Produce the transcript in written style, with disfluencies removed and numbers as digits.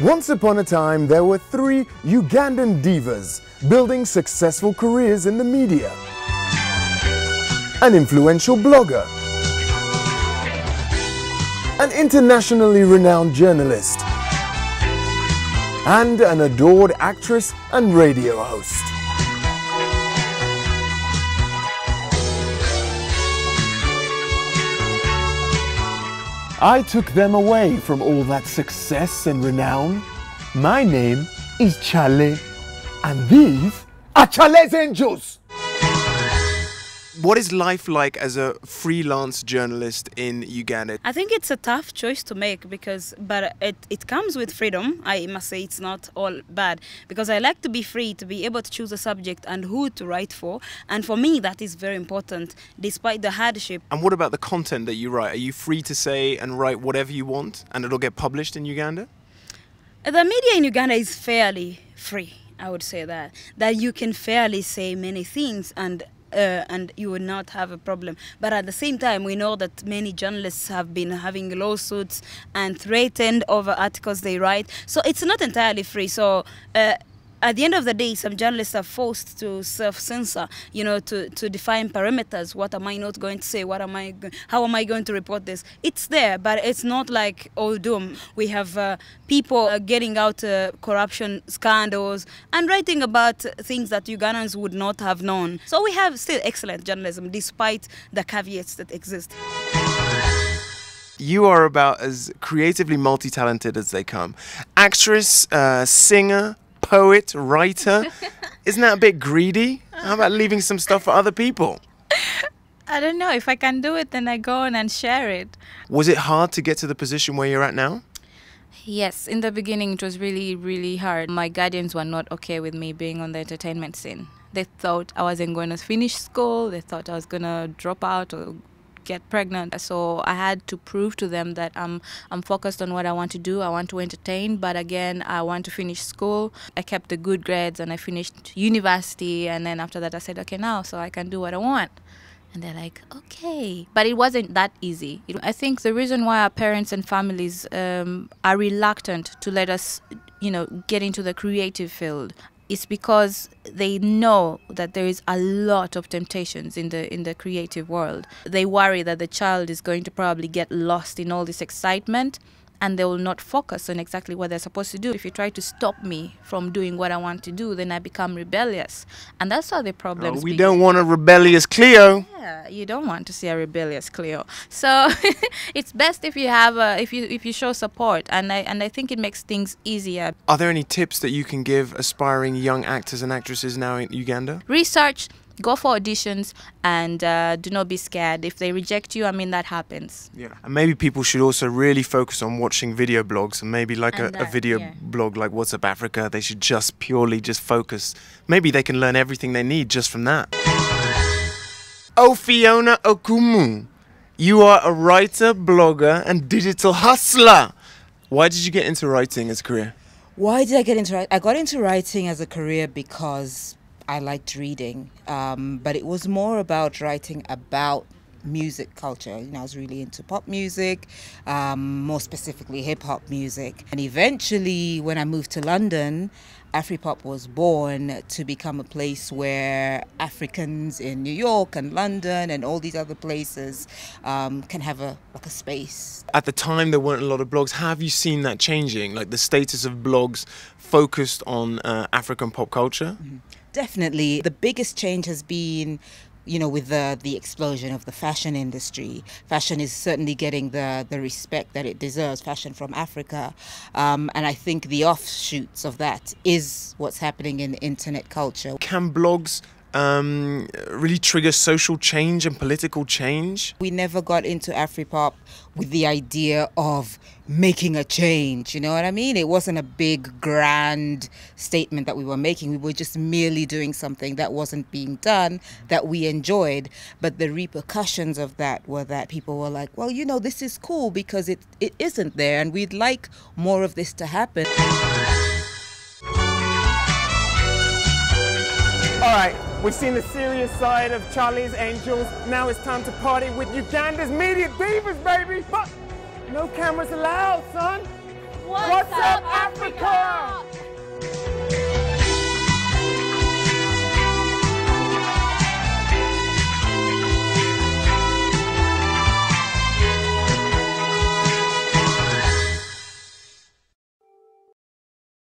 Once upon a time, there were 3 Ugandan divas building successful careers in the media. An influential blogger, an internationally renowned journalist, and an adored actress and radio host. I took them away from all that success and renown. My name is Chale, and these are Chale'S angels. What is life like as a freelance journalist in Uganda? I think it's a tough choice to make but it comes with freedom. I must say it's not all bad because I like to be free, to be able to choose a subject and who to write for. And for me, that is very important, despite the hardship. And what about the content that you write? Are you free to say and write whatever you want and it'll get published in Uganda? The media in Uganda is fairly free, I would say that you can fairly say many things and you would not have a problem. But at the same time, we know that many journalists have been having lawsuits and threatened over articles they write. So it's not entirely free. So at the end of the day, some journalists are forced to self-censor, you know, to define parameters. What am I not going to say? How am I going to report this? It's there, but it's not like all doom. We have people getting out corruption scandals and writing about things that Ugandans would not have known. So we have still excellent journalism, despite the caveats that exist. You are about as creatively multi-talented as they come. Actress, singer, poet, writer. Isn't that a bit greedy? How about leaving some stuff for other people? I don't know. If I can do it, then I go on and share it. Was it hard to get to the position where you're at now? Yes, in the beginning it was really, really hard. My guardians were not okay with me being on the entertainment scene. They thought I wasn't going to finish school. They thought I was going to drop out or get pregnant. So I had to prove to them that I'm focused on what I want to do. I want to entertain, but again, I want to finish school. I kept the good grades and I finished university, and then after that I said, okay, now so I can do what I want. And they're like, okay. But it wasn't that easy. I think the reason why our parents and families are reluctant to let us, you know, get into the creative field, it's because they know that there is a lot of temptations in the creative world. They worry that the child is going to probably get lost in all this excitement and they will not focus on exactly what they're supposed to do. If you try to stop me from doing what I want to do, then I become rebellious. And that's how the problems we don't want a rebellious Cleo. Yeah, you don't want to see a rebellious Cleo. So it's best if you have if you show support, and I think it makes things easier. Are there any tips that you can give aspiring young actors and actresses now in Uganda? Research. Go for auditions and do not be scared. If they reject you, I mean, that happens. Yeah, and maybe people should also really focus on watching video blogs, and maybe like a video blog like What's Up Africa. They should just purely focus. Maybe they can learn everything they need just from that. Oh, Phiona Okumu, you are a writer, blogger, and digital hustler. Why did you get into writing as a career? Why did I get into writing? I got into writing as a career because I liked reading, but it was more about writing about music culture. You know, I was really into pop music, more specifically hip-hop music. And eventually, when I moved to London, afri-pop was born to become a place where Africans in New York and London and all these other places can have a space. At the time, there weren't a lot of blogs. Have you seen that changing, like the status of blogs focused on African pop culture? Mm-hmm. Definitely. The biggest change has been, you know, with the explosion of the fashion industry. Fashion is certainly getting the respect that it deserves, fashion from Africa. And I think the offshoots of that is what's happening in internet culture. Can blogs really trigger social change and political change? We never got into afri-pop with the idea of making a change, you know what I mean? It wasn't a big, grand statement that we were making. We were just merely doing something that wasn't being done, that we enjoyed. But the repercussions of that were that people were like, well, you know, this is cool because it isn't there, and we'd like more of this to happen. All right, we've seen the serious side of Chale'S Angels. Now it's time to party with Uganda's media divas, baby! But no cameras allowed, son! What's up, Africa?